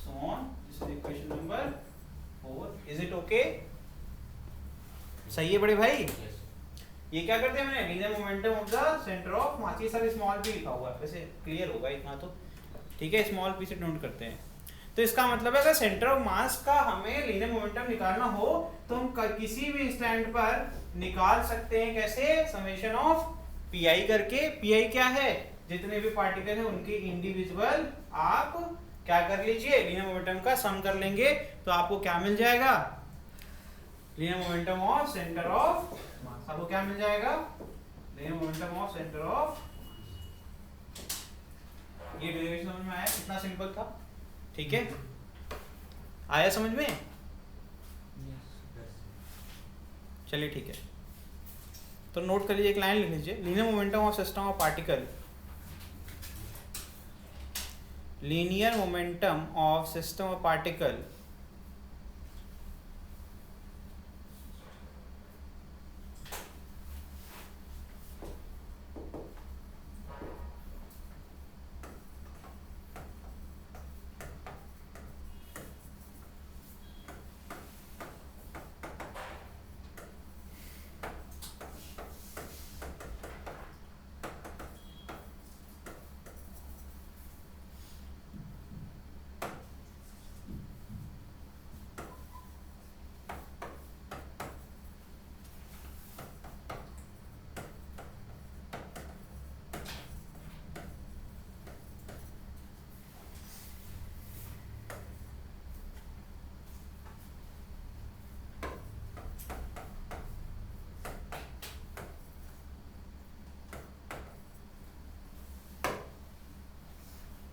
so on. This is equation number 4. Is it okay? सही है बड़े भाई? ये क्या करते हैं मैंने linear momentum of the centre of मास, ये सारे स्मॉल पी लिखा हुआ है, वैसे क्लियर होगा इतना तो, ठीक है, स्मॉल पी से नोट करते हैं। तो इसका मतलब है अगर सेंटर ऑफ मास का हमें लीनियर मोमेंटम निकालना हो तो हम किसी भी स्टैंड पर निकाल सकते हैं, कैसे, समेशन ऑफ पी करके। पी क्या है, जितने भी पार्टिकल है उनके इंडिविजुअल आप क्या कर लीजिए, लीनियर मोमेंटम का सम कर लेंगे, तो आपको क्या मिल जाएगा, linear momentum of centre of मास। आपको क्या मिल जाएगा, linear momentum of centre of. ये डेरिवेशन समझ में आया, कितना सिंपल था, ठीक है, आया समझ में? चलिए ठीक है, तो नोट कर लीजिए, एक लाइन लिख लीजिए, linear momentum of system of particle, linear momentum of system of particle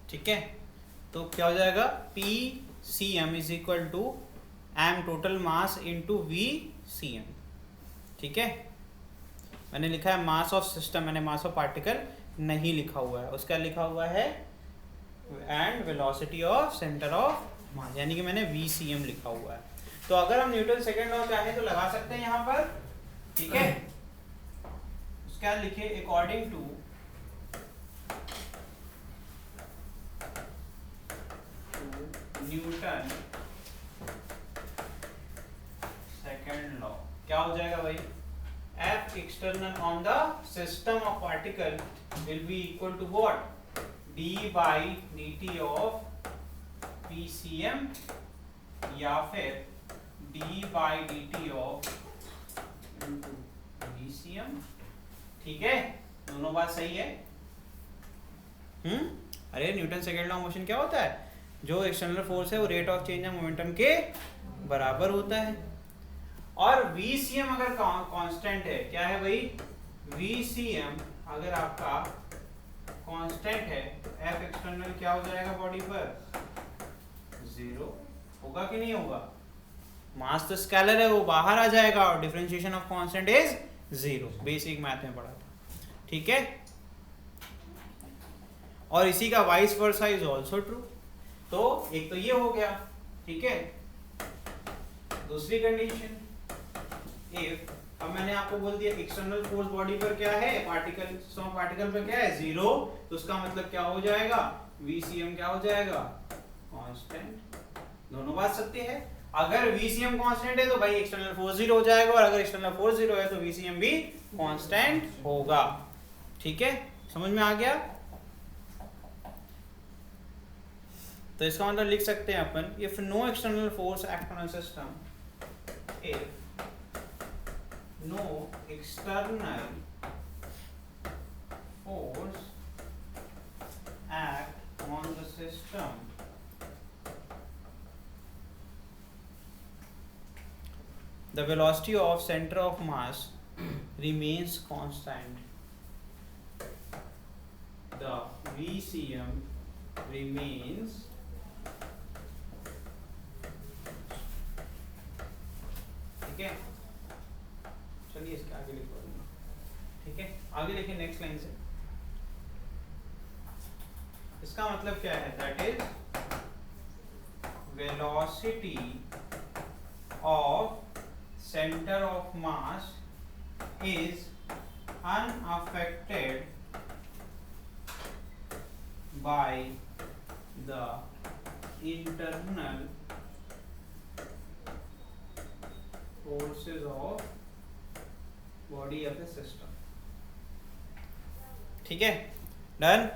ठीक है, तो क्या हो जाएगा, P C M is equal to M total mass into V C M, ठीक है। मैंने लिखा है मास ऑफ सिस्टम, मैंने मास ऑफ पार्टिकल नहीं लिखा हुआ है, उसका लिखा हुआ है and velocity of centre of मास, यानी कि मैंने वी सी एम लिखा हुआ है। तो अगर हम न्यूटन सेकेंड लॉ चाहें तो लगा सकते हैं यहाँ पर, ठीक है। उसका लिखे according to Newton second law क्या हो जाएगा भाई, F external on the system of particle will be equal to what, d by dt of PCM या फिर d by dt of VCM, ठीक है, दोनों बात सही है। अरे न्यूटन सेकेंड लॉ मोशन क्या होता है, जो एक्सटर्नल फोर्स है वो rate of change of momentum के बराबर होता है, और VCM अगर कांस्टेंट है, क्या है भाई, VCM अगर आपका कांस्टेंट है तो F एक्सटर्नल क्या हो जाएगा बॉडी पर, 0 होगा कि नहीं होगा, मास तो स्केलर है वो बाहर आ जाएगा, और differentiation of constant is 0, basic math में पढ़ा था, ठीक है। और इसी का vice versa is also true, तो एक तो ये हो गया, ठीक है। दूसरी कंडीशन, इफ, अब मैंने आपको बोल दिया एक्सटर्नल फोर्स बॉडी पर क्या है, पार्टिकल पार्टिकल पर क्या है, 0, तो उसका मतलब क्या हो जाएगा, VCM क्या हो जाएगा, कांस्टेंट, दोनों बात सत्य है। अगर VCM कांस्टेंट है तो भाई एक्सटर्नल फोर्स 0 हो जाएगा, और अगर एक्सटर्नल फोर्स 0 है तो VCM भी कांस्टेंट होगा, ठीक है, समझ में आ गया। तो इसका मतलब लिख सकते हैं अपन, if no external force act on a system, if no external force act on the system, the velocity of center of mass remains constant, the VCM remains ठीक है। चलिए इसके आगे लिख दूंगा, ठीक है, आगे लिखिए नेक्स्ट लाइन से। इसका मतलब क्या है, that is velocity of centre of mass is unaffected by the internal forces of body या फिर सिस्टम। ठीक है, डन।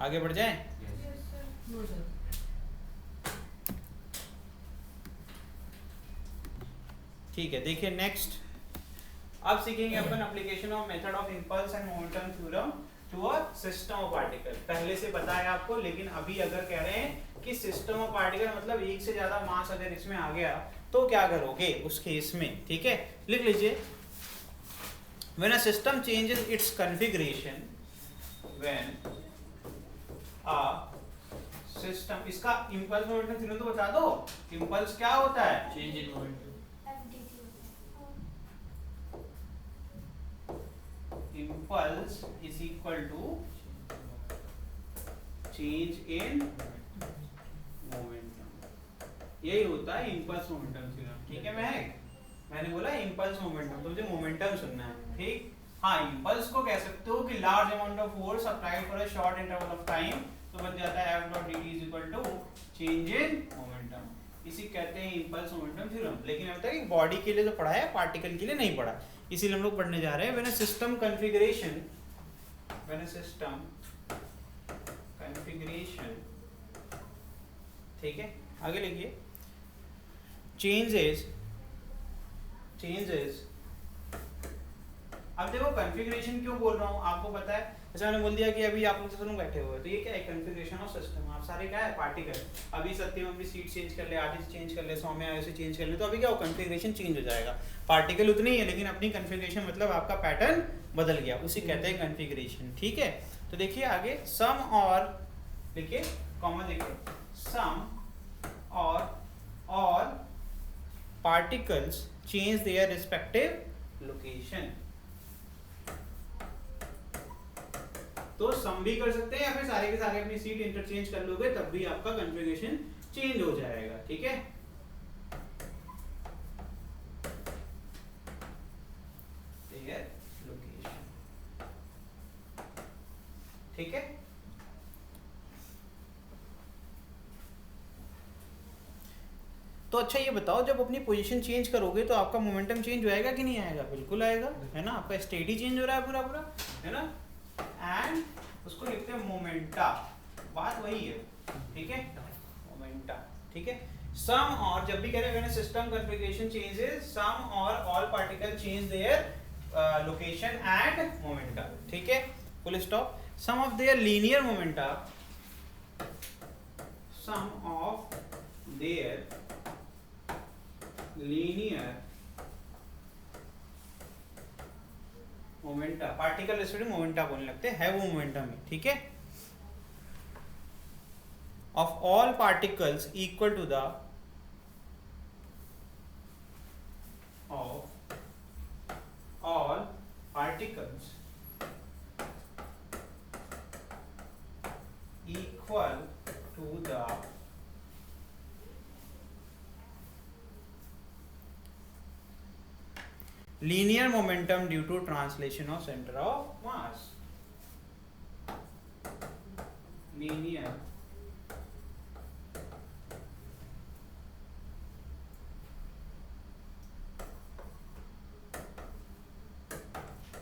आगे बढ़ जाएं। ठीक है, देखिए नेक्स्ट, अब सीखेंगे अपन application of method of impulse and momentum theorem to a system of particle. पहले से पता है आपको, लेकिन अभी अगर कह रहे हैं कि सिस्टम ऑफ पार्टिकल मतलब एक से ज्यादा मास अगर इसमें आ गया तो क्या करोगे उस केस में। ठीक है, लिख लीजिए, when a system changes it's configuration, when a system, इसका इंपल्स मोमेंटम थ्योरम तो बता दो, इंपल्स क्या होता है? Change in momentum. Impulse is equal to change in momentum, यही होता है impulse momentum थ्योरम। ठीक है, मैंने बोला impulse momentum, तो मुझे momentum सुनना है। ठीक, हाँ, impulse को कह सकते हो कि large amount of force applied for a short interval of time, तो बन जाता है F dot dt is equal to change in momentum, इसी कहते हैं impulse momentum थ्योरम। लेकिन अब तक बॉडी के लिए तो पढ़ा है, पार्टिकल के लिए नहीं पढ़ा, इसीलिए हम लोग पढ़ने जा रहे हैं। When a system configuration, when a system configuration, ठीक है, आगे लिखिए, चेंजेस, अब देखो कॉन्फ़िगरेशन क्यों बोल रहा हूँ आपको पता है। जैसे मैंने बोल दिया कि अभी आप लोग दोनों बैठे हुए हैं, तो ये क्या है? Configuration of system. आप सारे क्या है? पार्टिकल। अभी सत्यम अपनी सीट चेंज कर ले, आदि से चेंज कर ले, सौम्य आयु से चेंज कर ले, तो अभी क्या हो? कॉन्फ़िगरेशन चेंज हो जाएगा। पार्टिकल उतनी ही है लेकिन अपनी कॉन्फ़िगरेशन मतलब आपका पैटर्न बदल गया, उसी कहते हैं कॉन्फ़िगरेशन। ठीक है, तो देखिए आगे, सम और, देखिए कॉमा देखिए, सम or all particles change their respective location. तो सम भी कर सकते हैं या फिर सारे के सारे अपनी सीट इंटरचेंज कर लोगे, तब भी आपका कॉन्फ़िगरेशन चेंज हो जाएगा। ठीक है, लोकेशन। ठीक है, तो अच्छा ये बताओ, जब अपनी पोजीशन चेंज करोगे तो आपका मोमेंटम चेंज हो आएगा कि नहीं आएगा? बिल्कुल आएगा, है ना। आपका स्टेट ही चेंज हो रहा है पूरा पूरा, है ना। एंड उसको लिखते हैं मोमेंटा, बात वही है। ठीक है, मोमेंटा। ठीक है, सम और, जब भी कह रहे हैं system configuration changes, some or all particle change their location and momenta. ठीक है, full stop. Sum of their linear momenta, sum of their linear momenta, particle respective momenta बोलने लगते हैं, वो मोमेंटम है। ठीक है, of all particles equal to the, of all particles equal to the linear momentum due to translation of center of mass, linear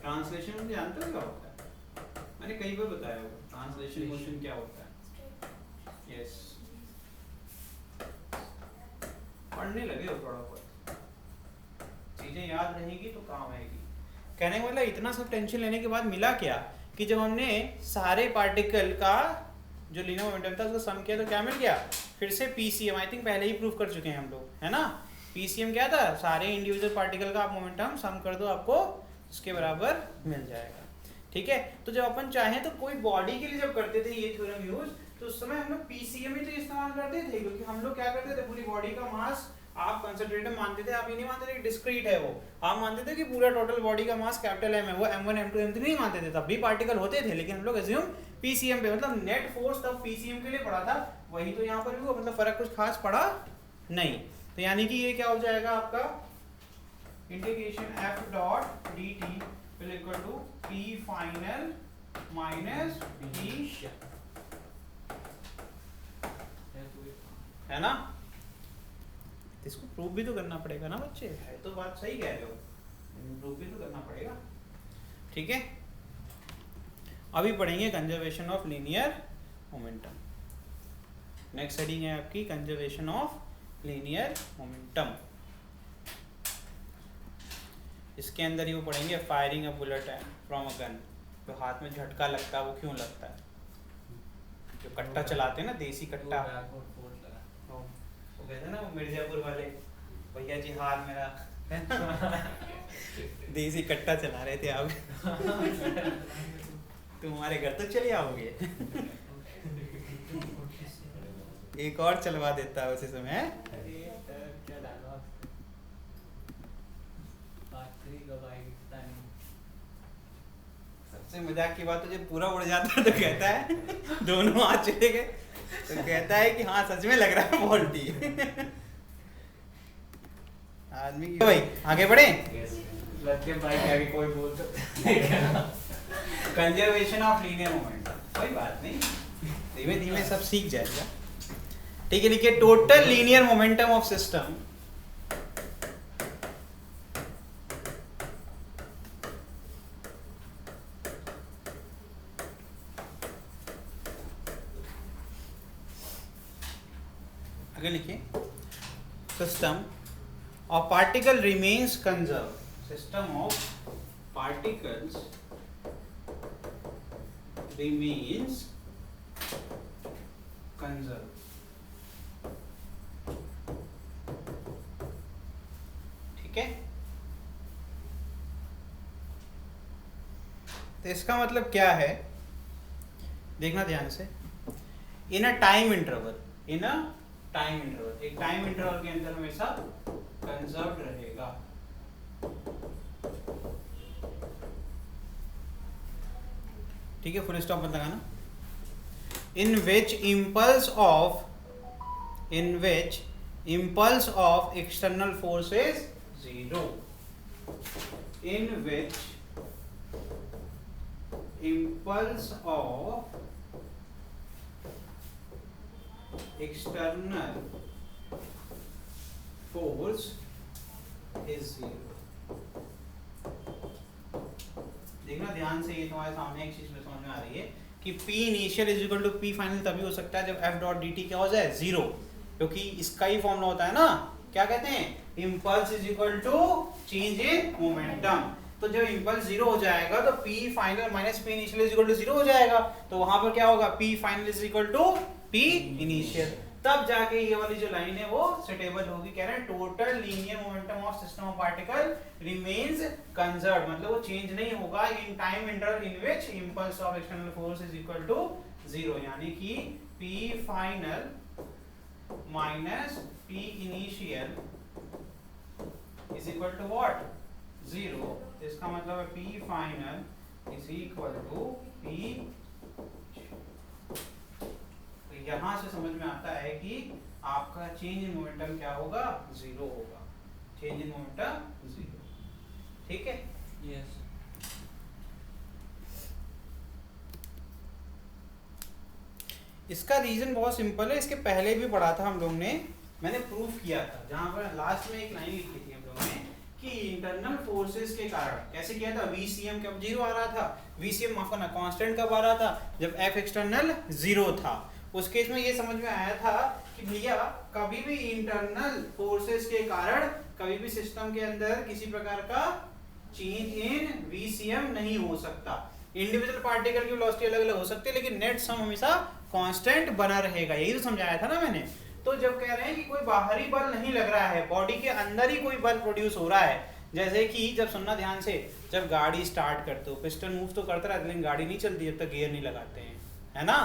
translation जानते हो क्या होता है? मैंने कई बार बताया होगा ट्रांसलेशन मोशन क्या होता है। यस, पढ़ने लगे हो थोड़ा बहुत, चीजें याद रहेगी तो काम आएगी। कहने का मतलब इतना सब टेंशन लेने के बाद मिला क्या कि जब हमने सारे पार्टिकल का जो लीनियर मोमेंटम था उसका सम किया तो क्या मिल गया? फिर से पीसीएम, आई थिंक पहले ही प्रूव कर चुके हैं हम लोग, है ना। पीसीएम क्या था? सारे इंडिविजुअल पार्टिकल का आप मोमेंटम सम कर दो, आपको उसके बराबर मिल जाएगा। ठीक है, तो जब अपन चाहें तो कोई बॉडी के लिए जब करते थे ये थ्योरम यूज, तो उस समय हम लोग पीसीएम ही तो इस्तेमाल करते थे, क्योंकि हम लोग क्या करते थे, पूरी बॉडी का मास आप कंसंट्रेटेड मानते थे, आप ये नहीं मानते थे कि डिस्क्रीट है वो, आप मानते थे कि पूरा टोटल बॉडी का मास कैपिटल एम है, वो m1 m2 m3 नहीं मानते थे, तब भी पार्टिकल होते थे, लेकिन हम लोग अज्यूम पीसीएम पे, मतलब नेट फोर्स तब पीसीएम के लिए पड़ा था, वही तो यहाँ पर भी हुआ, मतलब फर्क कुछ खास पड़ा नहीं। तो यानी कि ये क्या हो जाएगा आपका integration f dot dt will equal to p final minus p, है ना। इसको प्रूव भी तो करना पड़ेगा ना बच्चे, है तो बात सही कह रहे हो, प्रूव भी तो करना पड़ेगा, ठीक है। अभी पढ़ेंगे conservation of linear momentum. Next heading है आपकी कंजर्वेशन ऑफ लीनियर मोमेंटम। इसके अंदर ही वो पढ़ेंगे firing a bullet from a gun, जो हाथ में झटका लगता है वो क्यों लगता है, जो कट्टा चलाते हैं ना देसी कट्टा, वो कहते हैं ना वो मिर्जापुर वाले भैया जी हाथ मेरा देसी कट्टा चला रहे थे आप तुम्हारे घर तक चले आओगे एक और चलवा देता है उसी समय। सबसे मजाक की बात तो जब पूरा उड़ जाता है तो कहता है दोनों हाथ चले गए, तो कहता है कि हाँ सच में लग रहा है फॉल्टी आदमी की। भाई आगे बढ़े, कोई बोल कंजर्वेशन ऑफ लीनियर मोमेंटम, कोई बात नहीं, धीमे धीमे सब सीख जाएगा, ठीक है। लिखिए total linear momentum of system आगे लिखिए system of particle remains conserve, system of particles remains conserve, ठीक है। तो इसका मतलब क्या है देखना ध्यान से, in a time interval, in a time interval, एक टाइम इंटरवल के अंदर हमेशा कंजर्व्ड रहेगा, ठीक है। फुल स्टॉप मत लगाना। इन विच impulse of external force is 0, in which impulse of external force is 0। देखना ध्यान से, ये तुम्हारे सामने एक चीज में समझ में आ रही है कि P initial is equal to P final तभी हो सकता है जब F डॉट dt क्या हो जाए 0, क्योंकि इसका ही फॉर्मूला होता है ना, क्या कहते हैं impulse is equal to change in momentum. तो जब इम्पल्स 0 हो जाएगा तो P final minus P initial is equal to 0 हो जाएगा, तो वहां पर क्या होगा P final is equal to P initial, तब जाके ये वाली जो लाइन है वो सेटेबल होगी। कह रहे हैं total linear momentum of system of particle remains conserved, मतलब वो चेंज नहीं होगा in time interval in which impulse of external force is equal to 0, यानी कि P final minus P initial is equal to what 0। इसका मतलब है P final is equal to P, यहां से समझ में आता है कि आपका चेंज इन मोमेंटम क्या होगा 0 होगा, चेंज इन मोमेंटम 0, ठीक है। यस इसका रीजन बहुत सिंपल है, इसके पहले भी पढ़ा था हम लोग ने, मैंने प्रूफ किया था, जहां पर लास्ट में एक लाइन लिखी थी हम लोगों ने कि इंटरनल फोर्सेस के कारण, कैसे किया था, VCM कब 0 आ रहा था, VCM माफ करना कांस्टेंट कब आ रहा था, जब F एक्सटर्नल 0 था। उस केस में ये समझ में आया था कि भैया कभी भी इंटरनल फोर्सेस के कारण कभी भी सिस्टम के अंदर किसी प्रकार का चेंज इन VCM नहीं हो सकता, इंडिविजुअल पार्टिकल की वेलोसिटी अलग अलग हो सकती है लेकिन नेट सम हमेशा कांस्टेंट बना रहेगा, यही तो समझाया था ना मैंने। तो जब कह रहे हैं कि कोई बाहरी बल नहीं लग रहा है, बॉडी के अंदर ही कोई बल प्रोड्यूस हो रहा है, जैसे कि जब सुनना ध्यान से, जब गाड़ी स्टार्ट करते हो पिस्टन मूव तो करता रहता है लेकिन गाड़ी नहीं चलती जब तक गियर नहीं लगाते हैं, है ना।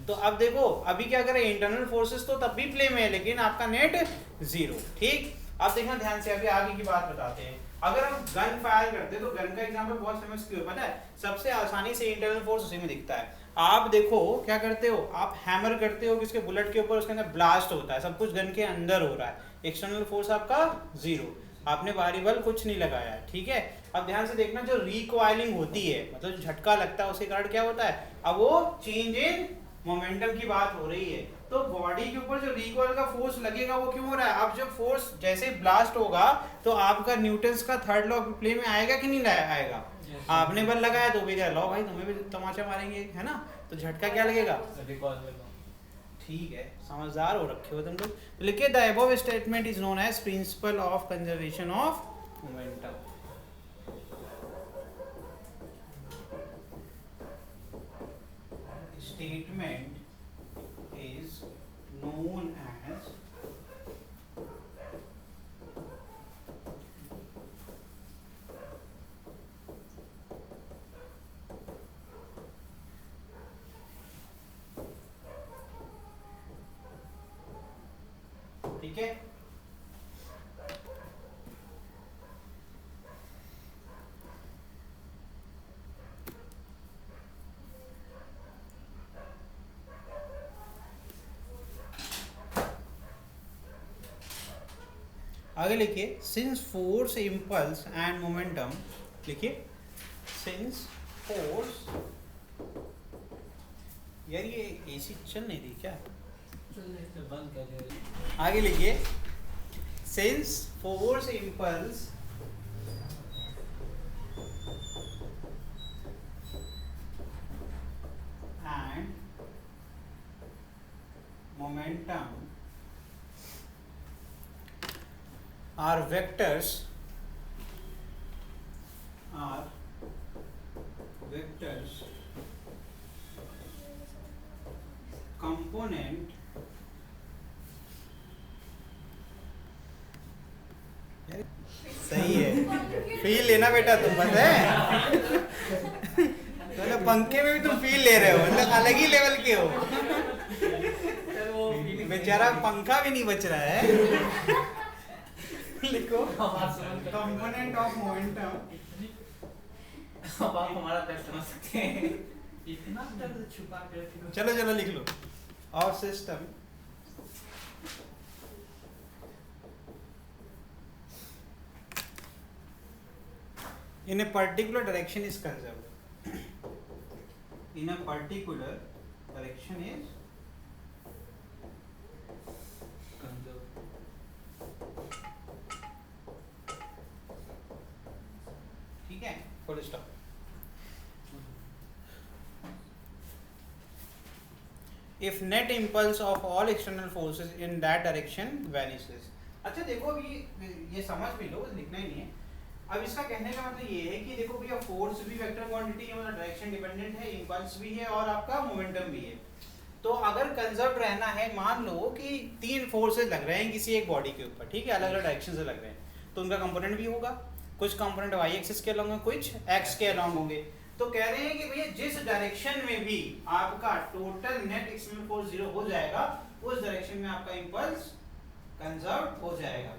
तो अब देखो अभी क्या करें, इंटरनल फोर्सेस तो तब भी प्ले में है लेकिन आपका नेट 0, ठीक। अब देखना ध्यान से, अभी आगे की बात बताते हैं। अगर हम गन फायर करते हैं तो गन का एग्जांपल बहुत फेमस क्यों है पता है? सबसे आसानी से इंटरनल फोर्स उसी में दिखता है। आप देखो क्या करते हो, आप हैमर करते हो किसके बुलेट के ऊपर, उसके अंदर ब्लास्ट होता है, सब कुछ गन के अंदर हो रहा है, एक्सटर्नल फोर्स आपका जीरो, आपने बाहरी बल कुछ नहीं लगाया है, ठीक है। अब ध्यान से देखना, जो रिकॉइलिंग होती है मतलब जो झटका लगता है उसके कारण क्या होता है, अब वो चेंज इन मोमेंटम की बात हो रही है। तो बॉडी के ऊपर जो रिकॉइल का फोर्स लगेगा वो क्यों हो रहा है? अब जब फोर्स जैसे ब्लास्ट होगा तो आपका न्यूटन्स का थर्ड लॉ प्ले में आएगा कि नहीं आएगा? आपने बल लगाया तो भी लो भाई तुम्हें भी तमाचा मारेंगे, है ना? तो झटका क्या लगेगा? ठीक है, समझदार हो रखे हो तुम लोग। तो लिखिए the above statement is known as principle of conservation of momentum. Statement is known as ठीक है। आगे लिखिए since force impulse and momentum, लिखिए सिंस फोर्स, यार ये एसी चल नहीं रही क्या? बंद कर। आगे लिखिए since force impulse and momentum are vectors component सही है, फील लेना बेटा तुम, पता है मतलब पंखे में भी तुम फील ले रहे हो, मतलब अलग ही लेवल के हो। बेचारा पंखा भी नहीं बच रहा है। लिखो कंपोनेंट ऑफ मोमेंटम, अब आप हमारा दर्द समझ सकते हैं, इतना दर्द छुपा कर रखते हो। चलो चलो लिख लो, और system in a particular direction is conserved, in a particular direction is ठीक है, full stop. If net impulse of all external forces in that direction vanishes। अच्छा देखो अभी ये समझ भी लो, लिखना ही नहीं है। अब इसका कहने का मतलब ये है कि देखो भैया फोर्स भी वेक्टर क्वांटिटी है, मतलब डायरेक्शन डिपेंडेंट है, इंपल्स भी है और आपका मोमेंटम भी है। तो अगर कंजर्व रहना है, मान लो कि 3 फोर्सेस लग रहे हैं किसी एक बॉडी के ऊपर, ठीक है, अलग अलग डायरेक्शन से लग रहे हैं, तो उनका कंपोनेंट भी होगा, कुछ कंपोनेंट वाई एक्सिस के अलॉन्ग होंगे, कुछ एक्स के अलॉन्ग होंगे। तो कह रहे हैं कि भैया जिस डायरेक्शन में भी आपका टोटल नेट एक्सटर्नल फोर्स 0 हो जाएगा, उस डायरेक्शन में आपका इंपल्स कंजर्व हो जाएगा।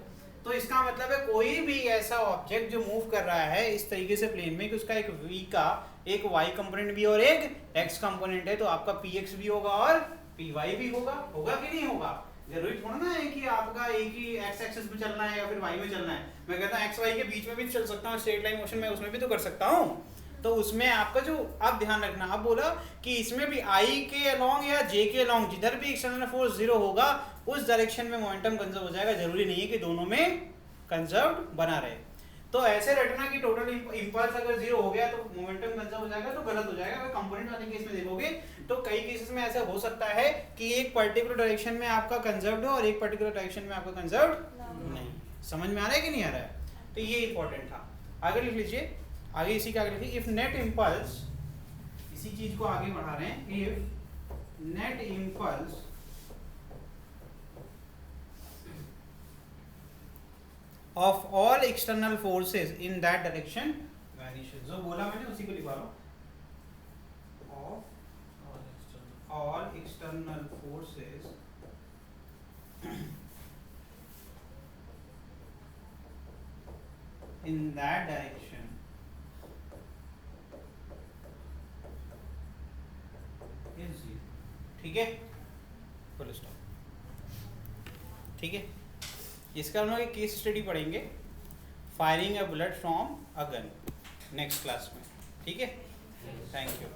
तो इसका मतलब है कोई भी ऐसा ऑब्जेक्ट जो मूव कर रहा है इस तरीके से प्लेन में कि उसका एक v का एक y कंपोनेंट भी और एक x कंपोनेंट है, तो आपका px भी होगा और py भी होगा। होगा कि नहीं होगा? जरूरी थोड़ा ना है कि आपका एक ही x एक्सिस में चलना है या फिर y में चलना है। मैं कहता हूँ x y के बीच में भी चल सकता हूँ, स्ट्रेट लाइन मोशन में उसमें भी तो कर सकता हूँ। तो उसमें आपका जो अब ध्यान रखना, अब बोला कि इसमें भी I के अलोंग या J के अलोंग जिधर भी एक्सटर्नल फोर्स 0 होगा उस डायरेक्शन में मोमेंटम कंजर्व हो जाएगा। जरूरी नहीं है कि दोनों में कंजर्व बना रहे। तो ऐसे रटना कि टोटल इंपल्स अगर 0 हो गया तो मोमेंटम कंजर्व हो जाएगा, तो गलत हो जाएगा। अगर कंपोनेंट वाले केस में देखोगे तो कई केसेस में ऐसा हो सकता है कि एक पर्टिकुलर डायरेक्शन में आपका कंजर्व्ड हो और एक पर्टिकुलर डायरेक्शन में आपका कंजर्व्ड नहीं। समझ में आ रहा है कि नहीं आ रहा है? तो ये इंपॉर्टेंट था। आगे लिख लीजिए, आगे इसी का आगे लिखिए, इफ नेट इंपल्स, इसी चीज को आगे बढ़ा रहे हैं, if net impulse of all external forces in that direction vanishes। जो बोला मैंने उसी को लिखवा रहा हूं, of all external forces in that direction is 0. ठीक है, फुल स्टॉप। ठीक है, इसका हम लोग एक केस स्टडी पढ़ेंगे, firing a bullet from a gun, next class में। ठीक है, थैंक यू।